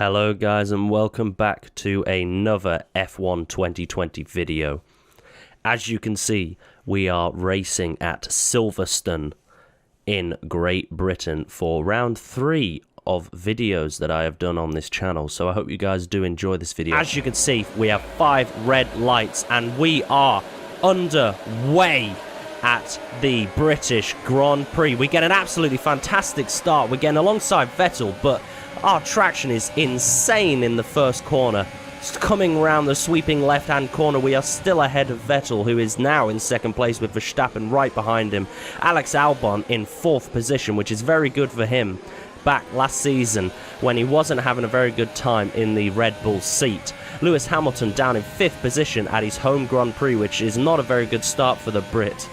Hello guys and welcome back to another F1 2020 video. As you can see, we are racing at SliverStone in Great Britain for round 3 of videos that I have done on this channel, so I hope you guys do enjoy this video. As you can see, we have 5 red lights and we are underway at the British Grand Prix. We get an absolutely fantastic start. We're getting alongside Vettel, but our traction is insane in the first corner. Coming around the sweeping left-hand corner, we are still ahead of Vettel, who is now in second place with Verstappen right behind him. Alex Albon in 4th position, which is very good for him back last season when he wasn't having a very good time in the Red Bull seat. Lewis Hamilton down in 5th position at his home Grand Prix, which is not a very good start for the Brit.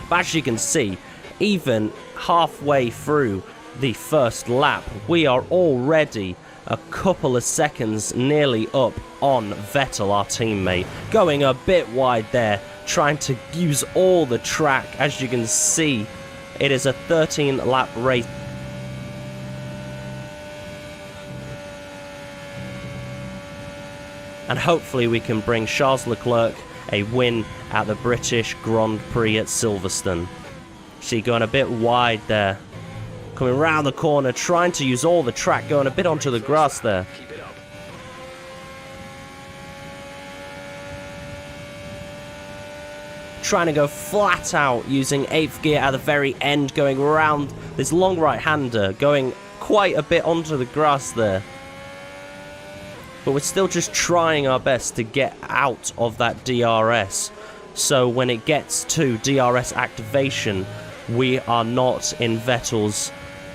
But as you can see, even halfway through the first lap, we are already a couple of seconds nearly up on Vettel, our teammate, going a bit wide there, trying to use all the track. As you can see, it is a 13-lap race. And hopefully we can bring Charles Leclerc a win at the British Grand Prix at SliverStone. See, going a bit wide there. Coming around the corner, trying to use all the track, going a bit onto the grass there. Trying to go flat out, using 8th gear at the very end, going around this long right-hander, going quite a bit onto the grass there. But we're still just trying our best to get out of that DRS. So when it gets to DRS activation, we are not in Vettel's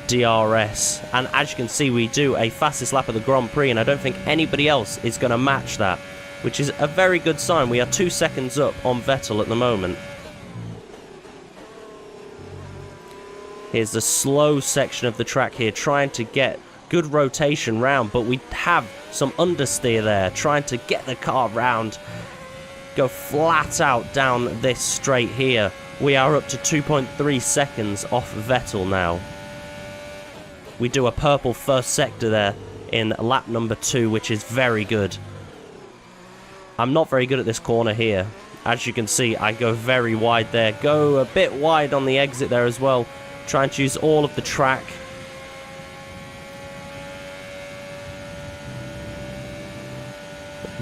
DRS. And as you can see, we do a fastest lap of the Grand Prix, and I don't think anybody else is going to match that, which is a very good sign. We are 2 seconds up on Vettel at the moment. Here's the slow section of the track here, trying to get good rotation round, but we have some understeer there, trying to get the car round, go flat out down this straight here. We are up to 2.3 seconds off Vettel now. We do a purple first sector there in lap number 2, which is very good. I'm not very good at this corner here. As you can see, I go very wide there, go a bit wide on the exit there as well, trying to use all of the track.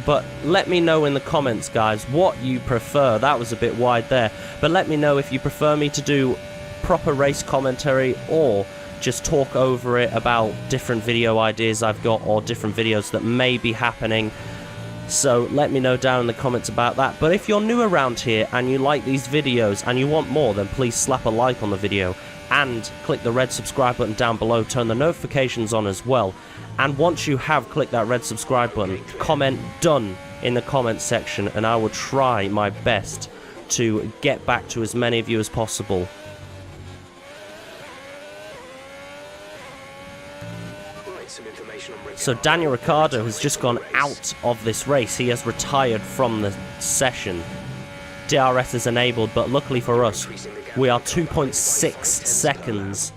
But let me know in the comments, guys, what you prefer. That was a bit wide there. But let me know if you prefer me to do proper race commentary or just talk over it about different video ideas I've got or different videos that may be happening. So let me know down in the comments about that. But if you're new around here and you like these videos and you want more, then please slap a like on the video and click the red subscribe button down below. Turn the notifications on as well. And once you have clicked that red subscribe button, comment "done" in the comments section, and I will try my best to get back to as many of you as possible. So Daniel Ricciardo has just gone out of this race. He has retired from the session. DRS is enabled, but luckily for us, we are 2.6 seconds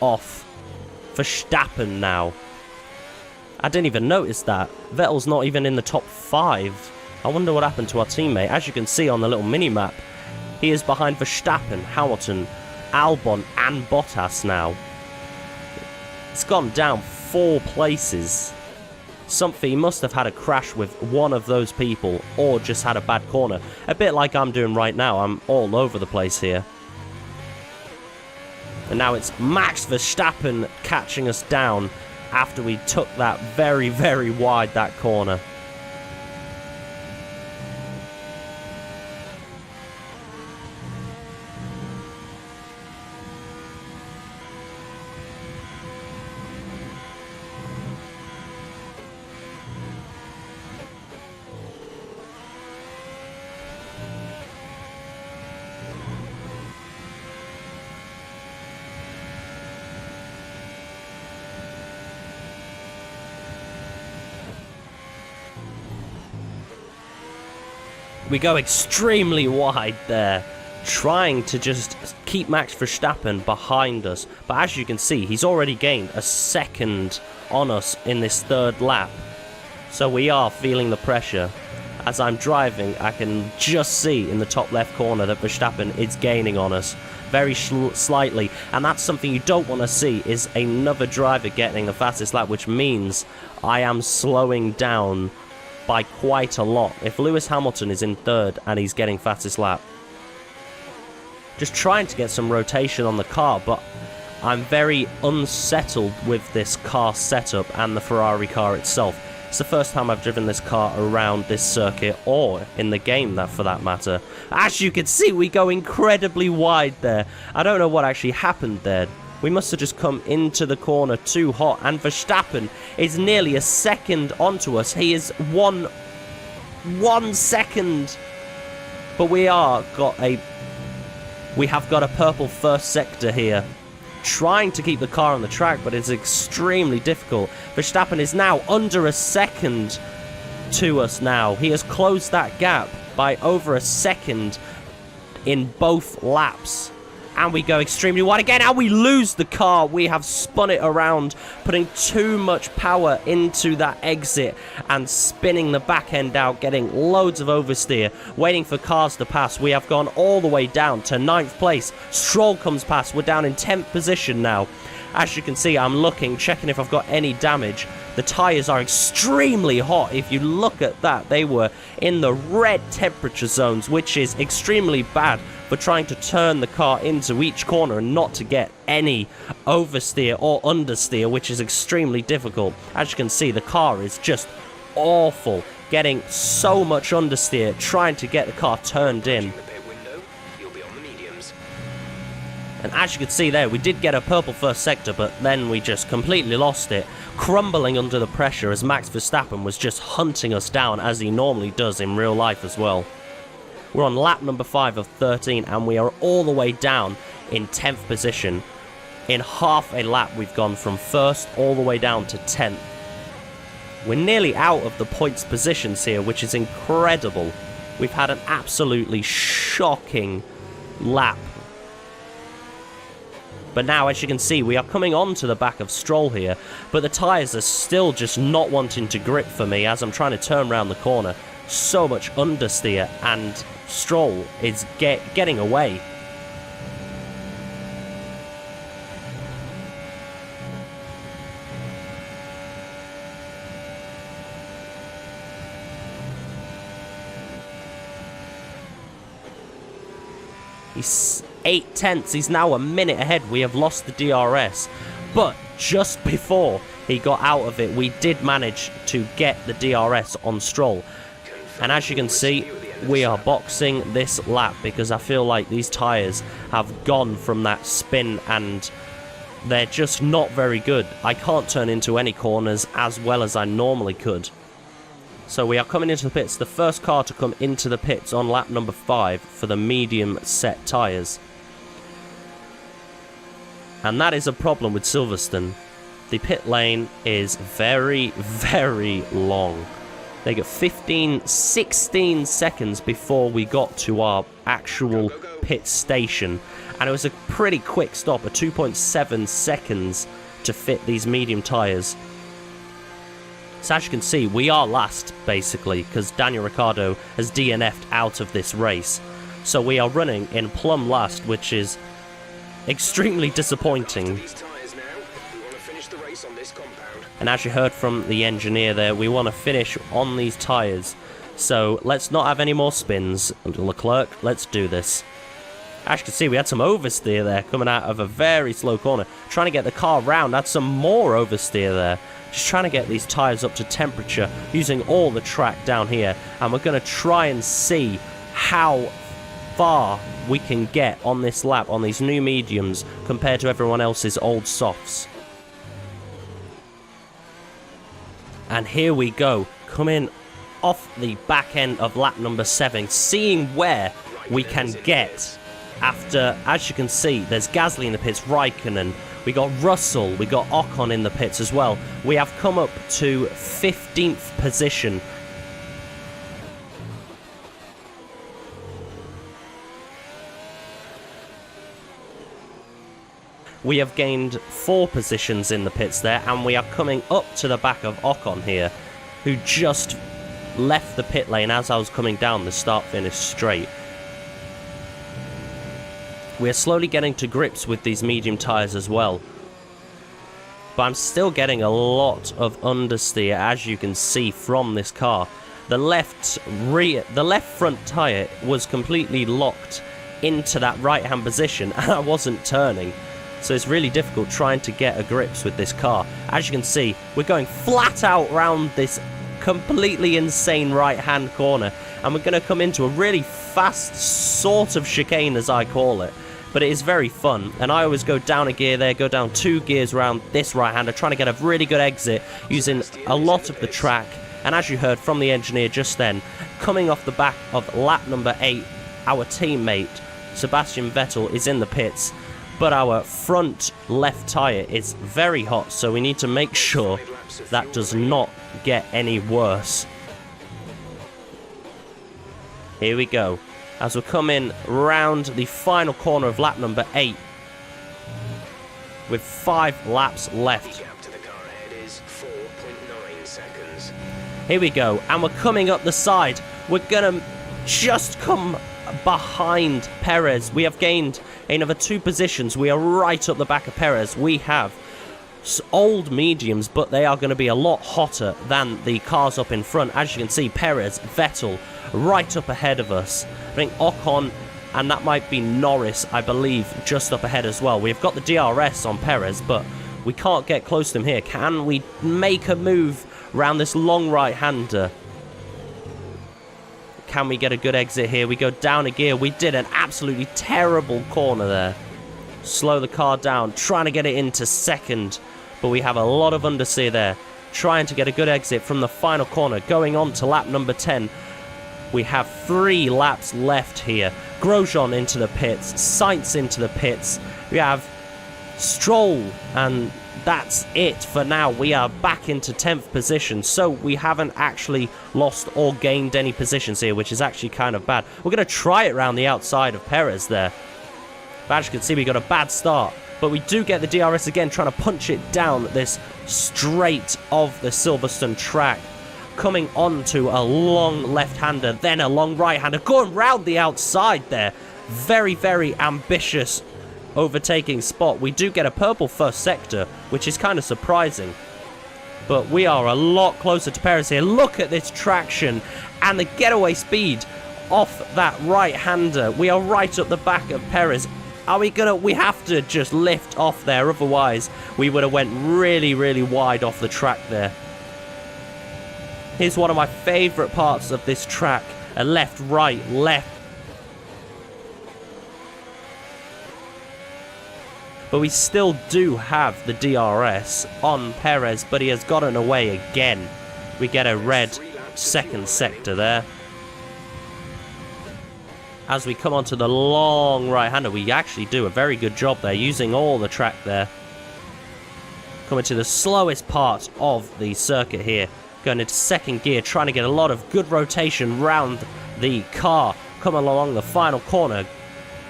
off Verstappen now. I didn't even notice that. Vettel's not even in the top 5. I wonder what happened to our teammate. As you can see on the little mini-map, he is behind Verstappen, Hamilton, Albon and Bottas now. It's gone down 4 places. Something, he must have had a crash with one of those people or just had a bad corner. A bit like I'm doing right now. I'm all over the place here. And now it's Max Verstappen catching us down after we took that very, very wide, that corner. We go extremely wide there. trying to just keep Max Verstappen behind us. But as you can see, he's already gained a second on us in this third lap. So we are feeling the pressure. As I'm driving, I can just see in the top left corner that Verstappen is gaining on us very slightly, and that's something you don't want to see, is another driver getting the fastest lap, which means I am slowing down by quite a lot. If Lewis Hamilton is in third and he's getting fastest lap, just trying to get some rotation on the car, but I'm very unsettled with this car setup and the Ferrari car itself. It's the first time I've driven this car around this circuit, or in the game, that for that matter. As you can see, we go incredibly wide there. I don't know what actually happened there. We must have just come into the corner too hot, and Verstappen is nearly a second onto us. He is one second, but we have got a purple first sector here. Trying to keep the car on the track, but it's extremely difficult. Verstappen is now under a second to us now. He has closed that gap by over a second in both laps. And we go extremely wide again, and we lose the car. We have spun it around, putting too much power into that exit and spinning the back end out, getting loads of oversteer, waiting for cars to pass. We have gone all the way down to 9th place. Stroll comes past. We're down in 10th position now. As you can see, I'm looking, checking if I've got any damage. The tyres are extremely hot. If you look at that, they were in the red temperature zones, which is extremely bad for trying to turn the car into each corner and not to get any oversteer or understeer, which is extremely difficult. As you can see, the car is just awful, getting so much understeer, trying to get the car turned in. And as you can see there, we did get a purple first sector, but then we just completely lost it, crumbling under the pressure as Max Verstappen was just hunting us down, as he normally does in real life as well. We're on lap number 5 of 13, and we are all the way down in 10th position. In half a lap, we've gone from 1st all the way down to 10th. We're nearly out of the points positions here, which is incredible. We've had an absolutely shocking lap. But now, as you can see, we are coming on to the back of Stroll here, but the tyres are still just not wanting to grip for me as I'm trying to turn around the corner. So much understeer, and Stroll is getting away. He's 8 tenths. He's now a minute ahead. We have lost the DRS. But just before he got out of it, we did manage to get the DRS on Stroll. And as you can see, we are boxing this lap because I feel like these tyres have gone from that spin and they're just not very good. I can't turn into any corners as well as I normally could. So we are coming into the pits, the first car to come into the pits on lap number 5 for the medium set tyres. And that is a problem with Silverstone. The pit lane is very, very long. They get 15, 16 seconds before we got to our actual pit station. And it was a pretty quick stop, a 2.7 seconds to fit these medium tyres. So as you can see, we are last, basically, because Daniel Ricciardo has DNF'd out of this race. So we are running in plumb last, which is extremely disappointing. And as you heard from the engineer there, we want to finish on these tyres. So let's not have any more spins. Leclerc, let's do this. As you can see, we had some oversteer there coming out of a very slow corner. Trying to get the car round, had some more oversteer there. Just trying to get these tyres up to temperature using all the track down here. And we're going to try and see how far we can get on this lap on these new mediums compared to everyone else's old softs. And here we go, coming off the back end of lap number 7, seeing where we can get after, as you can see, there's Gasly in the pits, Raikkonen, we got Russell, we got Ocon in the pits as well. We have come up to 15th position. we have gained 4 positions in the pits there, and we are coming up to the back of Ocon here, who just left the pit lane as I was coming down the start-finish straight. We're slowly getting to grips with these medium tyres as well, but I'm still getting a lot of understeer, as you can see from this car. The left front tyre was completely locked into that right-hand position, and I wasn't turning. So it's really difficult trying to get a grips with this car. As you can see, we're going flat out round this completely insane right-hand corner, and we're going to come into a really fast sort of chicane, as I call it. But it is very fun, and I always go down a gear there, go down 2 gears around this right-hander, trying to get a really good exit using a lot of the track. And as you heard from the engineer just then, coming off the back of lap number 8, our teammate Sebastian Vettel is in the pits, but our front left tyre is very hot, so we need to make sure that does not get any worse. Here we go, as we're coming round the final corner of lap number 8, with 5 laps left. Here we go, and we're coming up the side. We're gonna just come behind Perez. We have gained another 2 positions. We are right up the back of Perez. We have old mediums, but they are going to be a lot hotter than the cars up in front. As you can see, Perez, Vettel, right up ahead of us. I think Ocon, and that might be Norris, I believe, just up ahead as well. We've got the DRS on Perez, but we can't get close to him here. Can we make a move around this long right-hander? Can we get a good exit here? We go down a gear. We did an absolutely terrible corner there. Slow the car down, trying to get it into second, but we have a lot of understeer there. Trying to get a good exit from the final corner, going on to lap number 10. We have 3 laps left here. Grosjean into the pits, Sainz into the pits. We have Stroll, and that's it for now. We are back into 10th position, so we haven't actually lost or gained any positions here, which is actually kind of bad. We're going to try it around the outside of Perez there. But as you can see, we got a bad start, but we do get the DRS again, trying to punch it down this straight of the Silverstone track. Coming on to a long left-hander, then a long right-hander, going round the outside there. Very, very ambitious overtaking spot. We do get a purple first sector, which is kind of surprising, but we are a lot closer to Perez here. Look at this traction and the getaway speed off that right-hander. We are right up the back of Perez. Are we gonna? We have to just lift off there, otherwise we would have went really, really wide off the track there. Here's one of my favorite parts of this track: a left, right, left. But we still do have the DRS on Perez, but he has gotten away again. We get a red second sector there. As we come onto the long right-hander, we actually do a very good job there, using all the track there. Coming to the slowest part of the circuit here. Going into second gear, trying to get a lot of good rotation round the car. Coming along the final corner.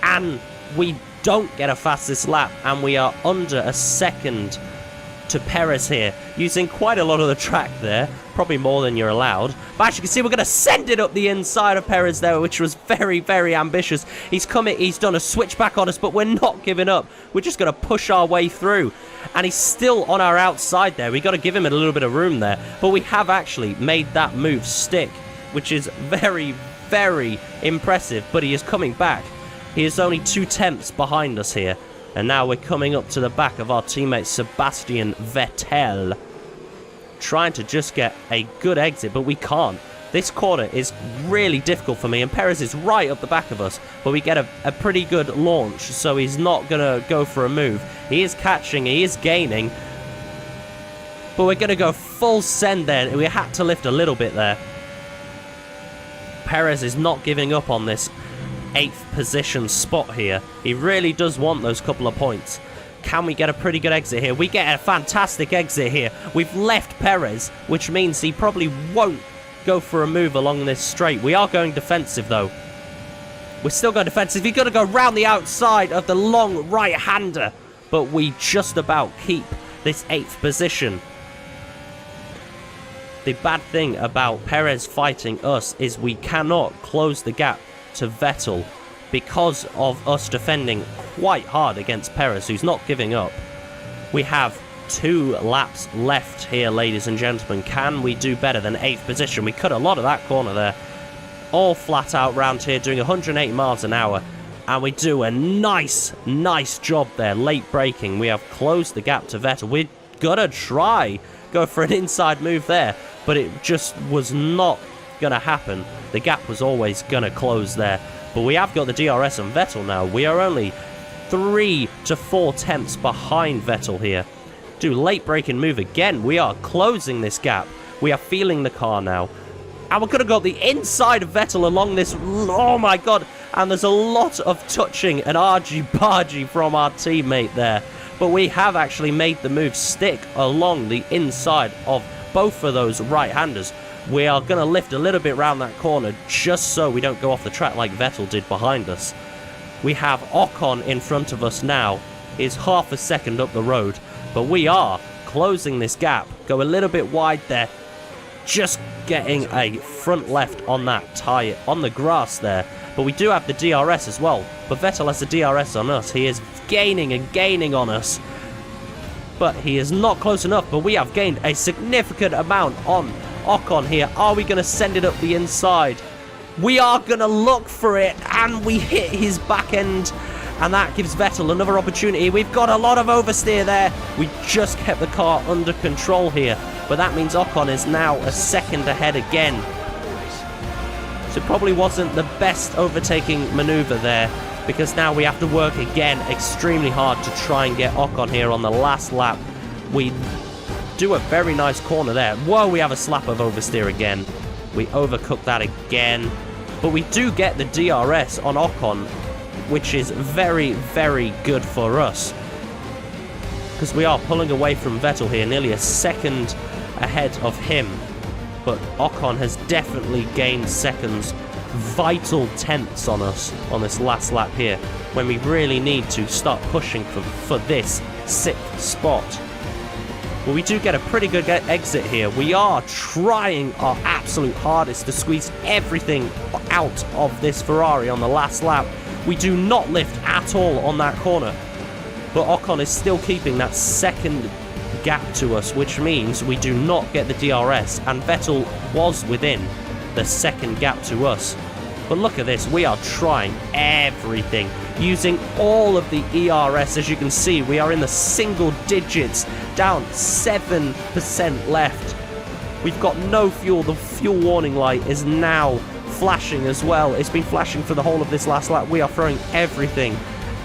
And we don't get a fastest lap, and we are under a second to Perez here, using quite a lot of the track there, probably more than you're allowed. But as you can see, we're going to send it up the inside of Perez there, which was very, very ambitious. He's done a switchback on us, but we're not giving up. We're just going to push our way through, and he's still on our outside there. We got to give him a little bit of room there, but we have actually made that move stick, which is very, very impressive. But he is coming back. He is only 2/10 behind us here. And now we're coming up to the back of our teammate Sebastian Vettel. Trying to just get a good exit, but we can't. This corner is really difficult for me, and Perez is right up the back of us. But we get a pretty good launch, so he's not going to go for a move. He is catching, he is gaining. But we're going to go full send there. We had to lift a little bit there. Perez is not giving up on this 8th position spot here. He really does want those couple of points. Can we get a pretty good exit here? We get a fantastic exit here. We've left Perez, which means he probably won't go for a move along this straight. We are going defensive though. We're still going defensive. He's got to go round the outside of the long right-hander, but we just about keep this 8th position. The bad thing about Perez fighting us is we cannot close the gap to Vettel because of us defending quite hard against Perez, who's not giving up. We have 2 laps left here, ladies and gentlemen. Can we do better than 8th position? We cut a lot of that corner there. All flat out round here, doing 108 miles an hour. And we do a nice job there, late braking. We have closed the gap to Vettel. We're gonna try go for an inside move there, but it just was not gonna happen. The gap was always gonna close there. But we have got the DRS on Vettel now. We are only 3 to 4 tenths behind Vettel here. Do late braking move again. We are closing this gap. We are feeling the car now. And we're gonna got the inside of Vettel along this. Oh my god. And there's a lot of touching and argy-bargy from our teammate there. But we have actually made the move stick along the inside of both of those right-handers. We are going to lift a little bit around that corner just so we don't go off the track like Vettel did behind us. We have Ocon in front of us now. Is half a second up the road. But we are closing this gap. Go a little bit wide there. Just getting a front left on that tyre, on the grass there. But we do have the DRS as well. But Vettel has the DRS on us. He is gaining and gaining on us. But he is not close enough. But we have gained a significant amount on Ocon here. Are we going to send it up the inside? We are going to look for it. And we hit his back end. And that gives Vettel another opportunity. We've got a lot of oversteer there. We just kept the car under control here. But that means Ocon is now a second ahead again. So it probably wasn't the best overtaking maneuver there, because now we have to work again extremely hard to try and get Ocon here on the last lap. We do a very nice corner there. Whoa, we have a slap of oversteer again. We overcooked that again. But we do get the DRS on Ocon, which is very good for us, because we are pulling away from Vettel here, nearly a second ahead of him. But Ocon has definitely gained seconds, vital tenths on us on this last lap here, when we really need to start pushing for this 6th spot. Well, we do get a pretty good exit here. We are trying our absolute hardest to squeeze everything out of this Ferrari on the last lap. We do not lift at all on that corner, but Ocon is still keeping that second gap to us, which means we do not get the DRS, and Vettel was within the second gap to us. But look at this, we are trying everything, using all of the ERS. As you can see, we are in the single digits, down 7% left. We've got no fuel. The fuel warning light is now flashing as well. It's been flashing for the whole of this last lap. We are throwing everything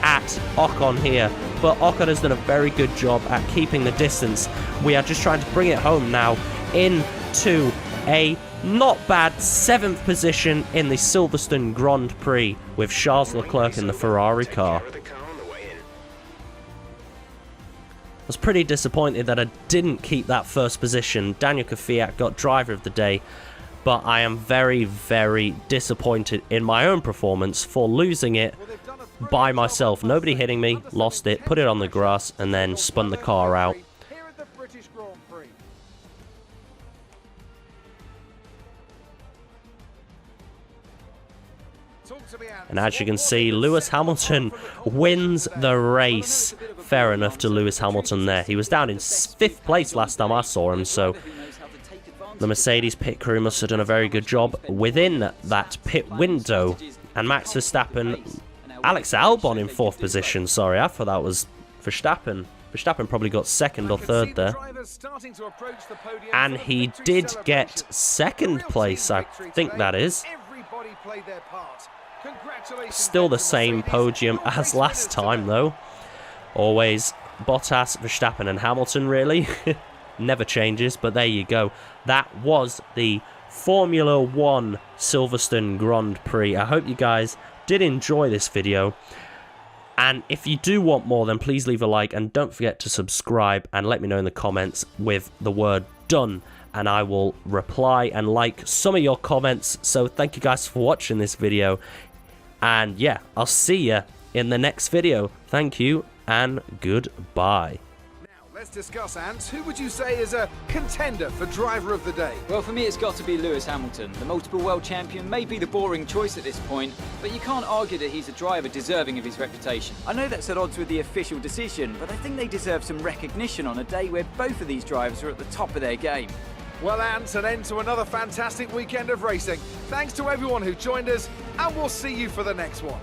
at Ocon here, but Ocon has done a very good job at keeping the distance. We are just trying to bring it home now into a not bad 7th position in the Silverstone Grand Prix with Charles Leclerc in the Ferrari car. I was pretty disappointed that I didn't keep that first position. Daniel Kvyat got driver of the day, but I am very disappointed in my own performance for losing it by myself. Nobody hitting me, lost it, put it on the grass, and then spun the car out. And as you can see, Lewis Hamilton wins the race. Fair enough to Lewis Hamilton there. He was down in 5th place last time I saw him, so the Mercedes pit crew must have done a very good job within that pit window. And Max Verstappen, Alex Albon in 4th position. Sorry, I thought that was Verstappen. Verstappen probably got 2nd or 3rd there. And he did get 2nd place, I think that is. Still the same podium as last time, though. Always Bottas, Verstappen and Hamilton, really. Never changes, but there you go. That was the Formula 1 Silverstone Grand Prix. I hope you guys did enjoy this video. And if you do want more, then please leave a like. And don't forget to subscribe and let me know in the comments with the word done. And I will reply and like some of your comments. So thank you guys for watching this video. And yeah, I'll see you in the next video. Thank you and goodbye. Let's discuss, Ants. Who would you say is a contender for driver of the day? Well, for me, it's got to be Lewis Hamilton. The multiple world champion may be the boring choice at this point, but you can't argue that he's a driver deserving of his reputation. I know that's at odds with the official decision, but I think they deserve some recognition on a day where both of these drivers are at the top of their game. Well, Ants, an end to another fantastic weekend of racing. Thanks to everyone who joined us, and we'll see you for the next one.